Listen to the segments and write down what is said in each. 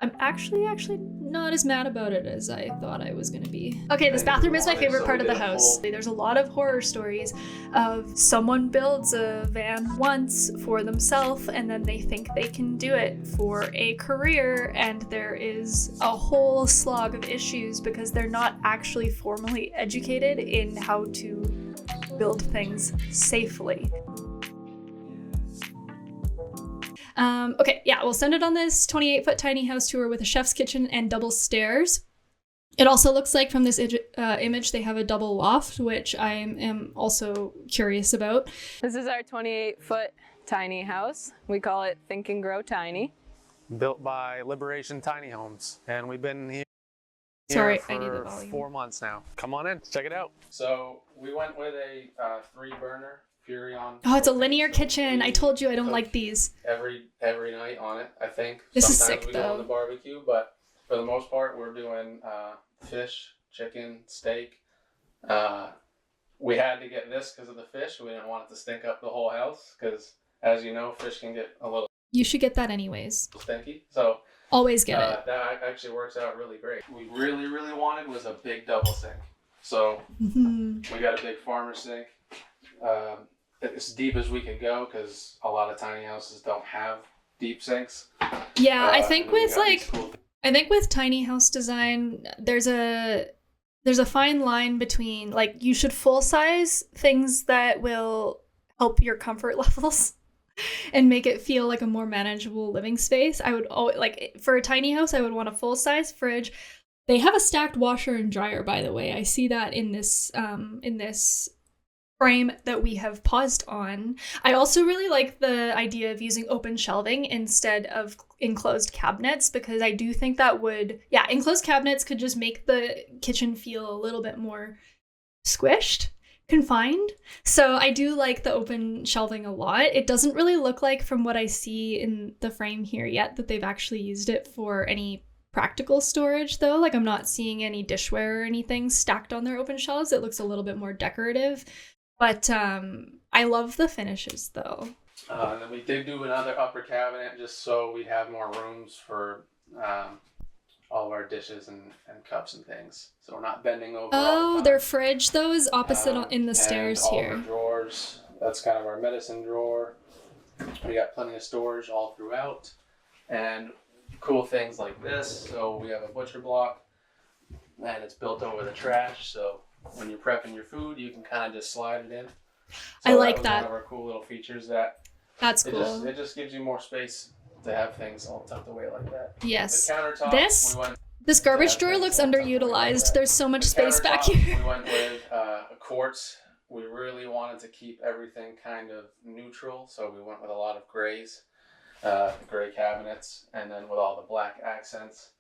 I'm actually not as mad about it as I thought I was gonna be. Okay, this bathroom is my favorite part of the house. There's a lot of horror stories of someone builds a van once for themselves and then they think they can do it for a career, and there is a whole slog of issues because they're not actually formally educated in how to build things safely. Okay, yeah, we'll send it on this 28-foot tiny house tour with a chef's kitchen and double stairs. It also looks like from this image they have a double loft, which I am also curious about. This is our 28-foot tiny house. We call it Think and Grow Tiny. Built by Liberation Tiny Homes, and we've been here for 4 months now. Come on in, check it out. So we went with a 3-burner Furion. Oh, it's a linear kitchen. I told you I don't like these. Every night on it, I think. This Sometimes is sick, we though. go on the barbecue, but for the most part, we're doing fish, chicken, steak. We had to get this because of the fish. We didn't want it to stink up the whole house because, as you know, fish can get a little. You should get that anyways. Stinky. So always get it. That actually works out really great. We really wanted was a big double sink. So we got a big farmer sink. As deep as we could go because a lot of tiny houses don't have deep sinks. Yeah, I think with tiny house design, there's a fine line between, like, you should full size things that will help your comfort levels and make it feel like a more manageable living space. I would always, like, for a tiny house, I would want a full size fridge. They have a stacked washer and dryer, by the way. I see that in this frame that we have paused on. I also really like the idea of using open shelving instead of enclosed cabinets, because I do think that enclosed cabinets could just make the kitchen feel a little bit more squished, confined. So I do like the open shelving a lot. It doesn't really look like, from what I see in the frame here yet, that they've actually used it for any practical storage, though. Like, I'm not seeing any dishware or anything stacked on their open shelves. It looks a little bit more decorative. But I love the finishes, though. And then we did do another upper cabinet just so we'd have more rooms for all of our dishes and cups and things. So we're not bending over. Oh, their fridge, though, is opposite in the stairs all here. The drawers. That's kind of our medicine drawer. We got plenty of storage all throughout. And cool things like this. So we have a butcher block, and it's built over the trash. So when you're prepping your food, you can kind of just slide it in. So I like that. One of our cool little features that's cool. It just gives you more space to have things all tucked away like that. Yes. The countertop. This garbage drawer looks underutilized. There's so much space back here. We went with a quartz. We really wanted to keep everything kind of neutral, so we went with a lot of grays, gray cabinets, and then with all the black accents.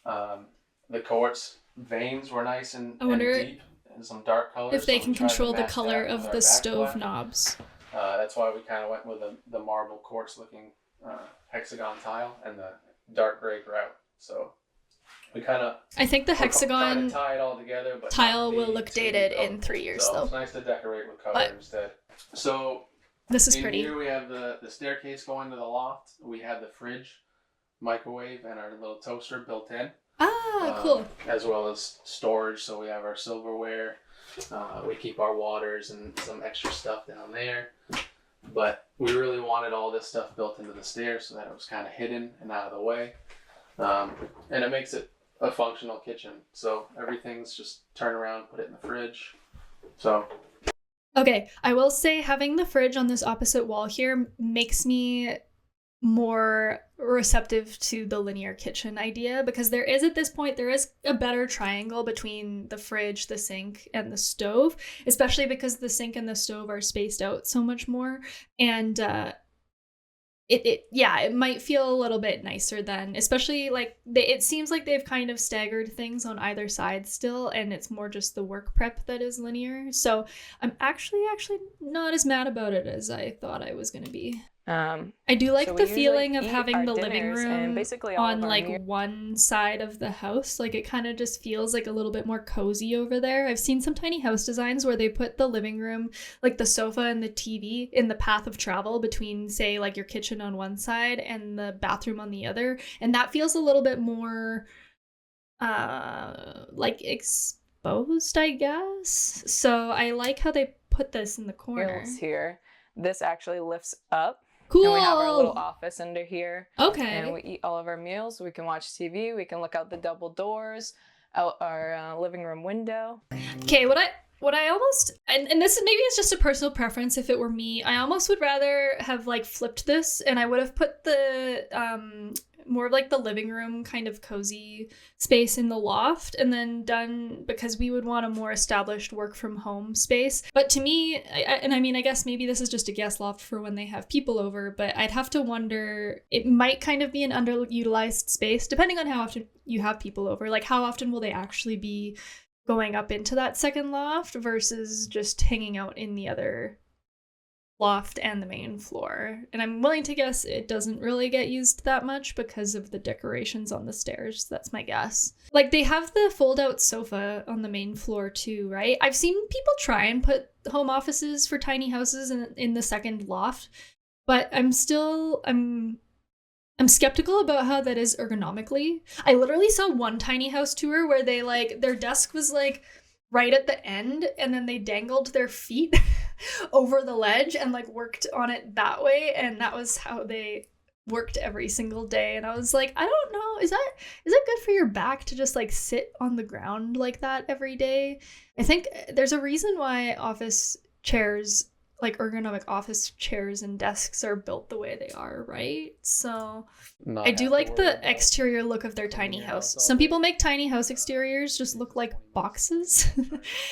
The quartz veins were nice and deep. And some dark colors. If they can control the color of the stove knobs. That's why we kind of went with the marble quartz looking hexagon tile and the dark gray grout. So we kind of. I think the hexagon tie it all together, but tile will look dated in 3 years, though. It's nice to decorate with color instead. So this is pretty. Here we have the staircase going to the loft. We have the fridge, microwave, and our little toaster built in. Ah, cool. As well as storage, so we have our silverware. We keep our waters and some extra stuff down there. But we really wanted all this stuff built into the stairs so that it was kind of hidden and out of the way. And it makes it a functional kitchen. So everything's just turn around, put it in the fridge. So. Okay, I will say having the fridge on this opposite wall here makes me more receptive to the linear kitchen idea, because there is a better triangle between the fridge, the sink, and the stove, especially because the sink and the stove are spaced out so much more, and it might feel a little bit nicer then, especially like it seems like they've kind of staggered things on either side still, and it's more just the work prep that is linear. So I'm actually not as mad about it as I thought I was going to be. I do like So we the usually feeling of eat having our the living dinners and room basically all on of our like meals. one side of the house. Like it kind of just feels like a little bit more cozy over there. I've seen some tiny house designs where they put the living room, like the sofa and the TV, in the path of travel between, say, like your kitchen on one side and the bathroom on the other. And that feels a little bit more like exposed, I guess. So I like how they put this in the corner. Here. This actually lifts up. Cool. And we have our little office under here. Okay. And we eat all of our meals. We can watch TV. We can look out the double doors, out our living room window. Okay, what I almost, and this is, maybe it's just a personal preference. If it were me, I almost would rather have like flipped this, and I would have put the more of like the living room kind of cozy space in the loft, and then done, because we would want a more established work from home space. But to me, I guess maybe this is just a guest loft for when they have people over, but I'd have to wonder, it might kind of be an underutilized space depending on how often you have people over. Like how often will they actually be going up into that second loft versus just hanging out in the other loft and the main floor. And I'm willing to guess it doesn't really get used that much because of the decorations on the stairs. That's my guess. Like they have the fold out sofa on the main floor too, right? I've seen people try and put home offices for tiny houses in the second loft, but I'm skeptical about how that is ergonomically. I literally saw one tiny house tour where they like, their desk was like right at the end, and then they dangled their feet over the ledge and like worked on it that way, and that was how they worked every single day. And I was like, I don't know, is that good for your back to just like sit on the ground like that every day? I think there's a reason why office chairs, like ergonomic office chairs and desks, are built the way they are, right? So I do like the exterior look of their tiny house. Some people make tiny house exteriors just look like boxes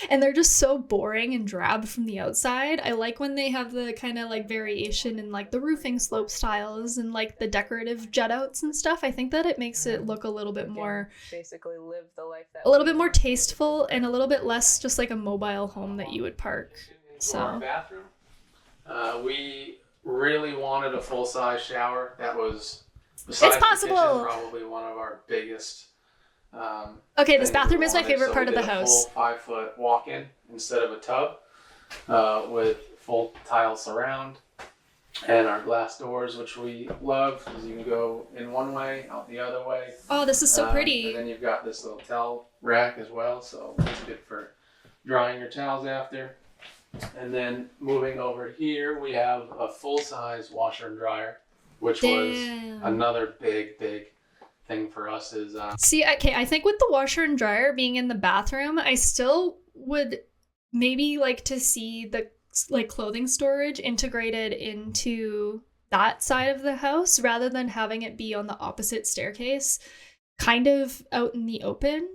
and they're just so boring and drab from the outside. I like when they have the kind of like variation in like the roofing slope styles and like the decorative jet outs and stuff. I think that it makes it look a little bit more, basically live the life that a little bit more tasteful and a little bit less just like a mobile home that you would park. For our bathroom, we really wanted a full-size shower. That was, besides it's possible, the kitchen, probably one of our biggest. Okay, this bathroom is my favorite part of the house. Full 5-foot walk-in instead of a tub, with full tile surround, and our glass doors, which we love because you can go in one way, out the other way. Oh, this is so pretty. And then you've got this little towel rack as well, so it's good for drying your towels after. And then moving over here, we have a full-size washer and dryer, which was another big thing for us. Is see, okay, I think with the washer and dryer being in the bathroom, I still would maybe like to see the like clothing storage integrated into that side of the house rather than having it be on the opposite staircase, kind of out in the open.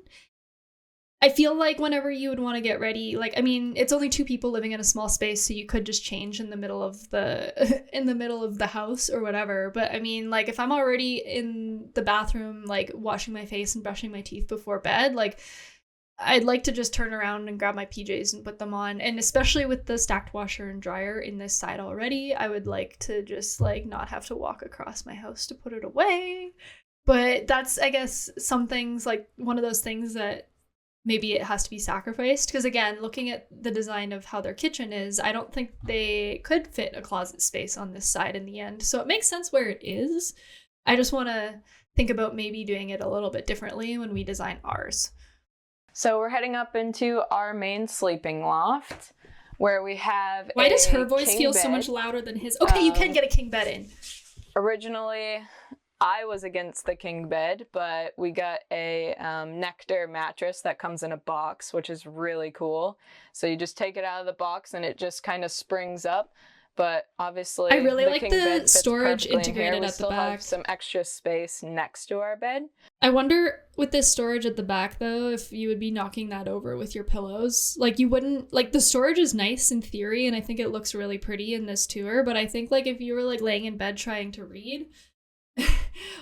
I feel like whenever you would want to get ready, like, I mean, it's only 2 people living in a small space, so you could just change in the middle of the house or whatever. But I mean, like, if I'm already in the bathroom, like washing my face and brushing my teeth before bed, like, I'd like to just turn around and grab my PJs and put them on. And especially with the stacked washer and dryer in this side already, I would like to just like not have to walk across my house to put it away. But that's, I guess, some things, like one of those things that maybe it has to be sacrificed, because again, looking at the design of how their kitchen is, I don't think they could fit a closet space on this side in the end. So it makes sense where it is. I just want to think about maybe doing it a little bit differently when we design ours. So we're heading up into our main sleeping loft, where we have Why does her voice feel so much louder than his? Okay, you can get a king bed in. Originally, I was against the king bed, but we got a Nectar mattress that comes in a box, which is really cool. So you just take it out of the box and it just kind of springs up. But obviously, I really like king bed the fits storage perfectly in integrated here. We at the still back. have some extra space next to our bed. I wonder with this storage at the back though, if you would be knocking that over with your pillows. Like you wouldn't, like the storage is nice in theory and I think it looks really pretty in this tour, but I think like if you were like laying in bed trying to read,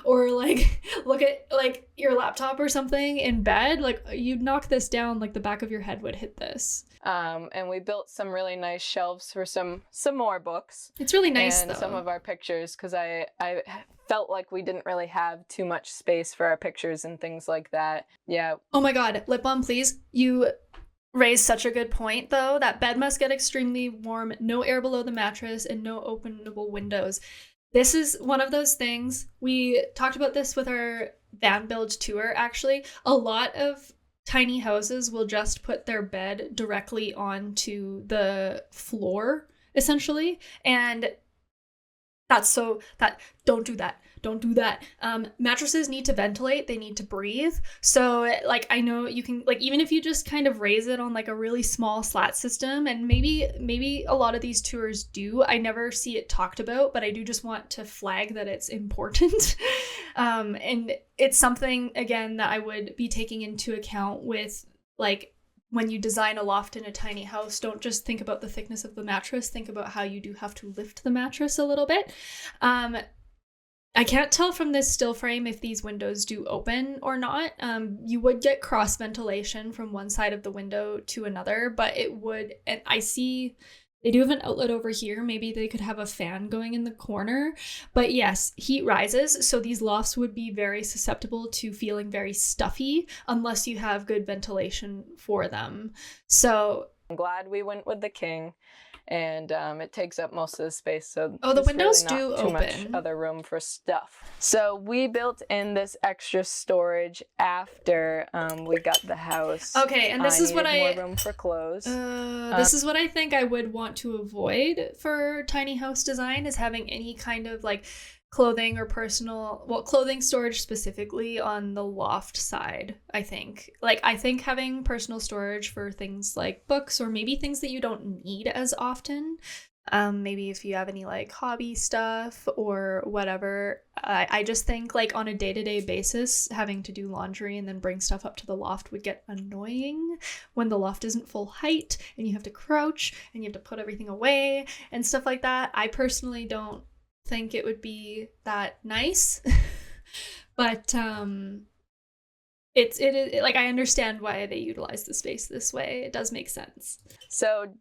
or like look at like your laptop or something in bed, like you'd knock this down, like the back of your head would hit this. And we built some really nice shelves for some more books. It's really nice and though. Some of our pictures, because I felt like we didn't really have too much space for our pictures and things like that. Yeah. Oh my god, lip balm, please. You raised such a good point though. That bed must get extremely warm, no air below the mattress, and no openable windows. This is one of those things. We talked about this with our van build tour, actually. A lot of tiny houses will just put their bed directly onto the floor, essentially. And don't do that. Don't do that. Mattresses need to ventilate. They need to breathe. So like, I know you can, like, even if you just kind of raise it on like a really small slat system, and maybe a lot of these tours do, I never see it talked about, but I do just want to flag that it's important. And it's something, again, that I would be taking into account with, like, when you design a loft in a tiny house, don't just think about the thickness of the mattress, think about how you do have to lift the mattress a little bit. I can't tell from this still frame if these windows do open or not. You would get cross ventilation from one side of the window to another, but it would, and I see they do have an outlet over here. Maybe they could have a fan going in the corner. But yes, heat rises, so these lofts would be very susceptible to feeling very stuffy unless you have good ventilation for them. So I'm glad we went with the king. And it takes up most of the space, so the windows really do not too much open. other room for stuff. So we built in this extra storage after we got the house. Okay, and this is what more room for clothes. This is what I think I would want to avoid for tiny house design, is having any kind of like clothing or clothing storage specifically on the loft side. I think having personal storage for things like books, or maybe things that you don't need as often, maybe if you have any like hobby stuff or whatever. I just think like on a day-to-day basis, having to do laundry and then bring stuff up to the loft would get annoying when the loft isn't full height and you have to crouch and you have to put everything away and stuff like that. I personally don't think it would be that nice. But it like, I understand why they utilize the space this way. It does make sense. So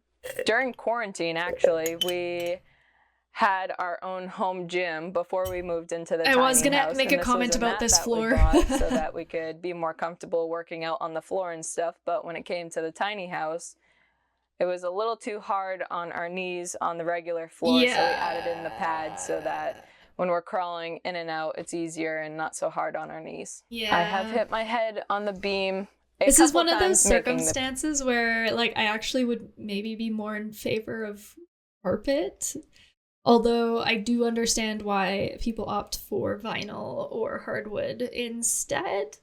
during quarantine, actually, we had our own home gym before we moved into the tiny house. I was gonna make a comment about this floor. So that we could be more comfortable working out on the floor and stuff. But when it came to the tiny house, it was a little too hard on our knees on the regular floor, so we added in the pad so that when we're crawling in and out, it's easier and not so hard on our knees. Yeah. I have hit my head on the beam. This is one of those circumstances where, like, I actually would maybe be more in favor of carpet. Although I do understand why people opt for vinyl or hardwood instead.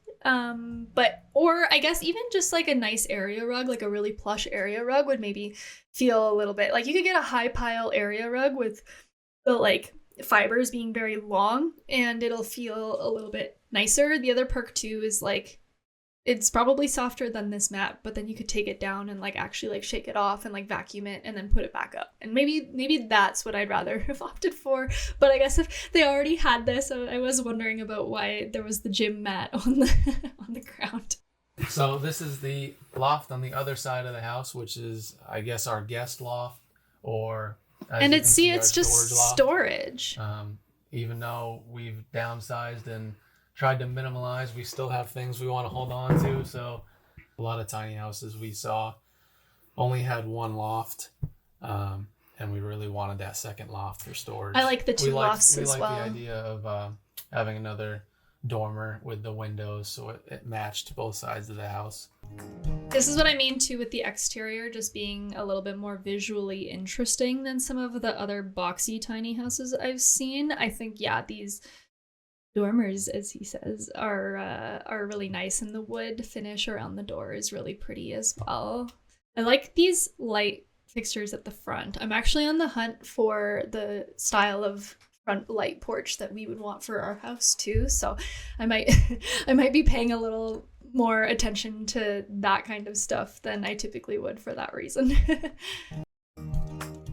Or I guess even just like a nice area rug, like a really plush area rug, would maybe feel a little bit like you could get a high pile area rug with the like fibers being very long, and it'll feel a little bit nicer. The other perk too is like it's probably softer than this mat, but then you could take it down and like actually like shake it off and like vacuum it and then put it back up. And maybe that's what I'd rather have opted for. But I guess if they already had this, I was wondering about why there was the gym mat on the ground. So this is the loft on the other side of the house, which is, I guess, our guest loft, or it's just storage. Even though we've downsized and tried to minimalize, we still have things we want to hold on to. So a lot of tiny houses we saw only had one loft, and we really wanted that second loft for storage. I like the two lofts as well. We like the idea of having another dormer with the windows, so it matched both sides of the house. This is what I mean too with the exterior just being a little bit more visually interesting than some of the other boxy tiny houses I've seen. I think, these dormers, as he says, are really nice, and the wood finish around the door is really pretty as well. I like these light fixtures at the front. I'm actually on the hunt for the style of front light porch that we would want for our house too, so I might be paying a little more attention to that kind of stuff than I typically would for that reason.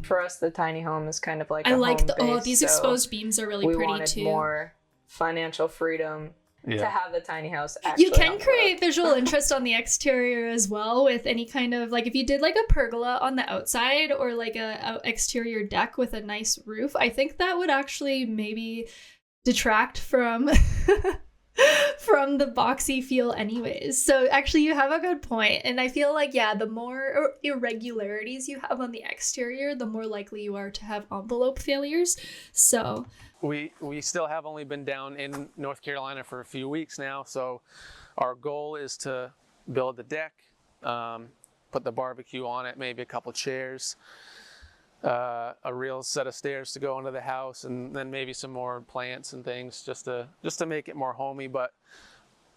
For us, the tiny home is kind of like these exposed beams are really pretty too. We wanted more financial freedom to have the tiny house actually. You can create visual interest on the exterior as well with any kind of, like, if you did like a pergola on the outside or like a exterior deck with a nice roof, I think that would actually maybe detract from from the boxy feel anyways. So actually you have a good point. And I feel like, yeah, the more irregularities you have on the exterior, the more likely you are to have envelope failures. So we still have only been down in North Carolina for a few weeks now, so our goal is to build the deck, put the barbecue on it, maybe a couple chairs, a real set of stairs to go into the house, and then maybe some more plants and things just to make it more homey. But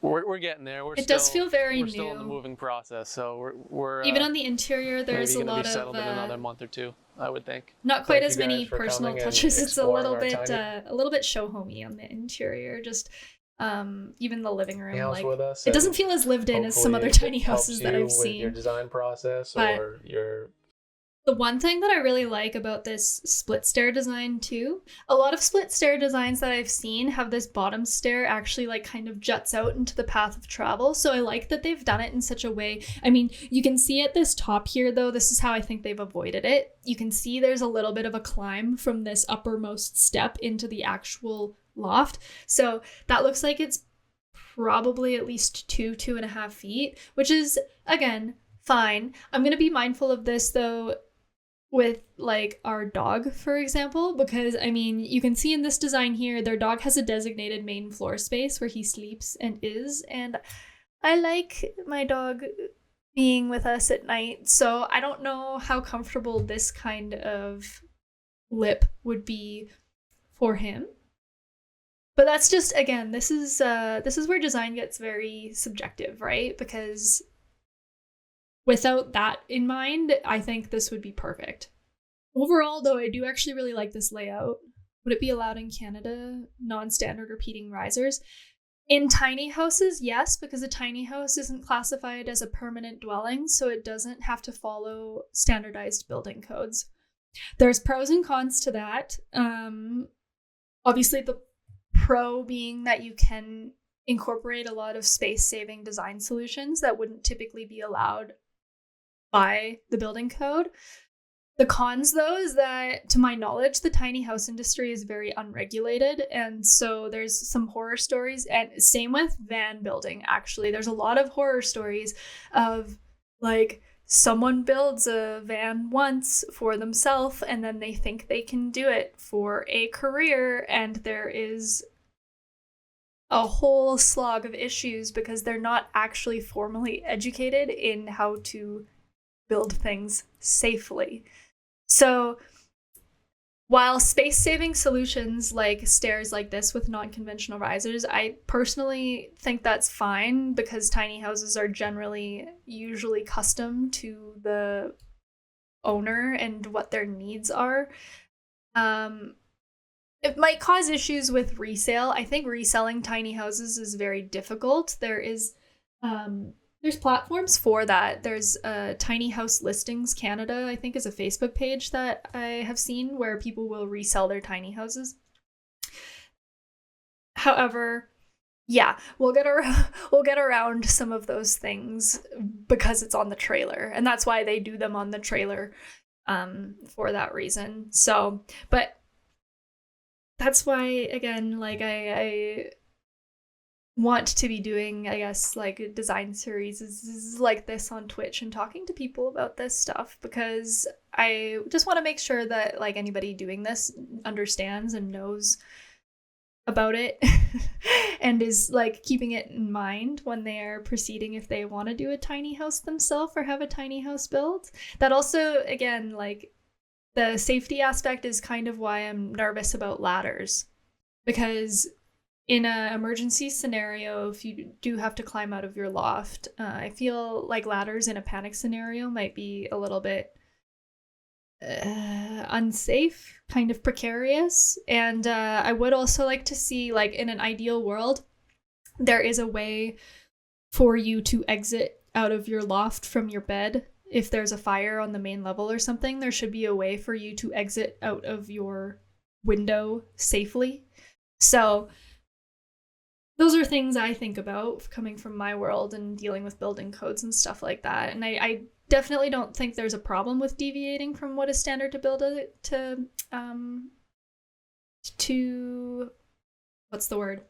we're getting there. It does feel very new. We're still in the moving process, so we're even on the interior. There's a lot of settled in another month or two, I would think. Not quite as many personal touches. It's a little bit show homey on the interior. Just even the living room, like it doesn't feel as lived in as some other tiny houses that I've seen. Your design process or your. The one thing that I really like about this split stair design too, a lot of split stair designs that I've seen have this bottom stair actually like kind of juts out into the path of travel. So I like that they've done it in such a way. I mean, you can see at this top here though, this is how I think they've avoided it. You can see there's a little bit of a climb from this uppermost step into the actual loft. So that looks like it's probably at least 2.5 feet, which is, again, fine. I'm going to be mindful of this though with like our dog, for example, because I mean, you can see in this design here, their dog has a designated main floor space where he sleeps and is, and I like my dog being with us at night, so I don't know how comfortable this kind of lip would be for him. But that's just, again, this is where design gets very subjective, right? Because without that in mind, I think this would be perfect. Overall, though, I do actually really like this layout. Would it be allowed in Canada? Non-standard repeating risers? In tiny houses, yes, because a tiny house isn't classified as a permanent dwelling, so it doesn't have to follow standardized building codes. There's pros and cons to that. Obviously, the pro being that you can incorporate a lot of space-saving design solutions that wouldn't typically be allowed by the building code. The cons, though, is that, to my knowledge, the tiny house industry is very unregulated, and so there's some horror stories, and same with van building, actually. There's a lot of horror stories of, like, someone builds a van once for themselves, and then they think they can do it for a career, and there is a whole slog of issues because they're not actually formally educated in how to build things safely. So while space-saving solutions like stairs like this with non-conventional risers, I personally think that's fine because tiny houses are usually custom to the owner and what their needs are. It might cause issues with resale. I think reselling tiny houses is very difficult. There's platforms for that. There's Tiny House Listings Canada, I think, is a Facebook page that I have seen where people will resell their tiny houses. However, yeah, we'll get around some of those things because it's on the trailer, and that's why they do them on the trailer, for that reason. So, but that's why, again, like I want to be doing, I guess, like design series like this on Twitch and talking to people about this stuff because I just want to make sure that like anybody doing this understands and knows about it and is like keeping it in mind when they are proceeding if they want to do a tiny house themselves or have a tiny house built. That also, again, like the safety aspect is kind of why I'm nervous about ladders, because in an emergency scenario, if you do have to climb out of your loft, I feel like ladders in a panic scenario might be a little bit unsafe, kind of precarious. And I would also like to see, like, in an ideal world, there is a way for you to exit out of your loft from your bed. If there's a fire on the main level or something, there should be a way for you to exit out of your window safely. So those are things I think about coming from my world and dealing with building codes and stuff like that. And I definitely don't think there's a problem with deviating from what is standard to build to what's the word?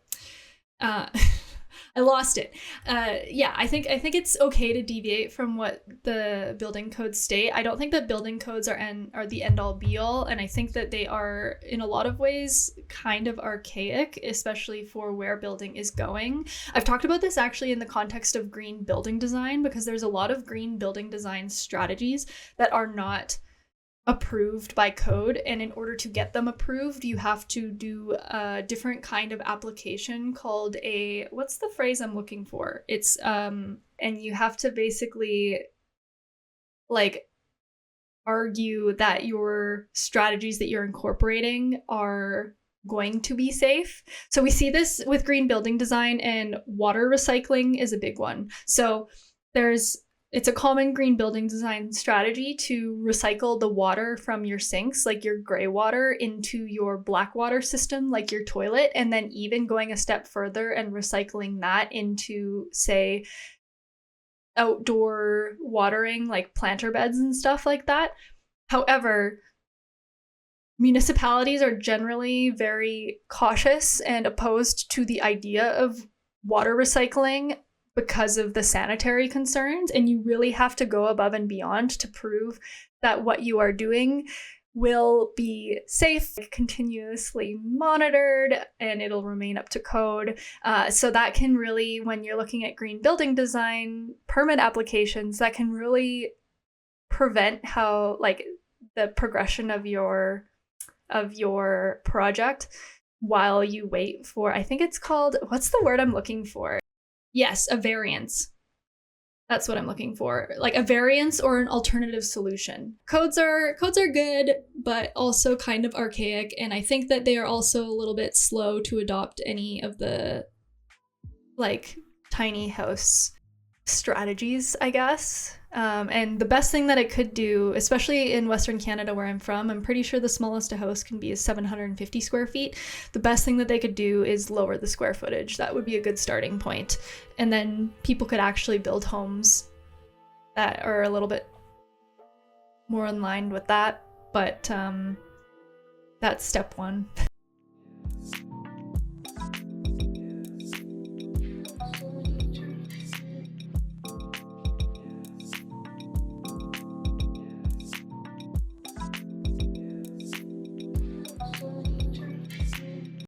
I lost it. Yeah, I think it's okay to deviate from what the building codes state. I don't think that building codes are the end all be all, and I think that they are in a lot of ways kind of archaic, especially for where building is going. I've talked about this actually in the context of green building design, because there's a lot of green building design strategies that are not approved by code, and in order to get them approved you have to do a different kind of application called what's the phrase I'm looking for, it's and you have to basically like argue that your strategies that you're incorporating are going to be safe. So we see this with green building design, and water recycling is a big one. So it's a common green building design strategy to recycle the water from your sinks, like your gray water, into your black water system, like your toilet, and then even going a step further and recycling that into, say, outdoor watering, like planter beds and stuff like that. However, municipalities are generally very cautious and opposed to the idea of water recycling because of the sanitary concerns, and you really have to go above and beyond to prove that what you are doing will be safe, continuously monitored, and it'll remain up to code. So that can really, when you're looking at green building design permit applications, that can really prevent how like the progression of your project while you wait for, I think it's called, what's the word I'm looking for? Yes, a variance. That's what I'm looking for. Like a variance or an alternative solution. Codes are good, but also kind of archaic, and I think that they are also a little bit slow to adopt any of the like tiny house strategies, I guess. And the best thing that it could do, especially in Western Canada where I'm from, I'm pretty sure the smallest a house can be is 750 square feet. The best thing that they could do is lower the square footage. That would be a good starting point. And then people could actually build homes that are a little bit more in line with that. But that's step one.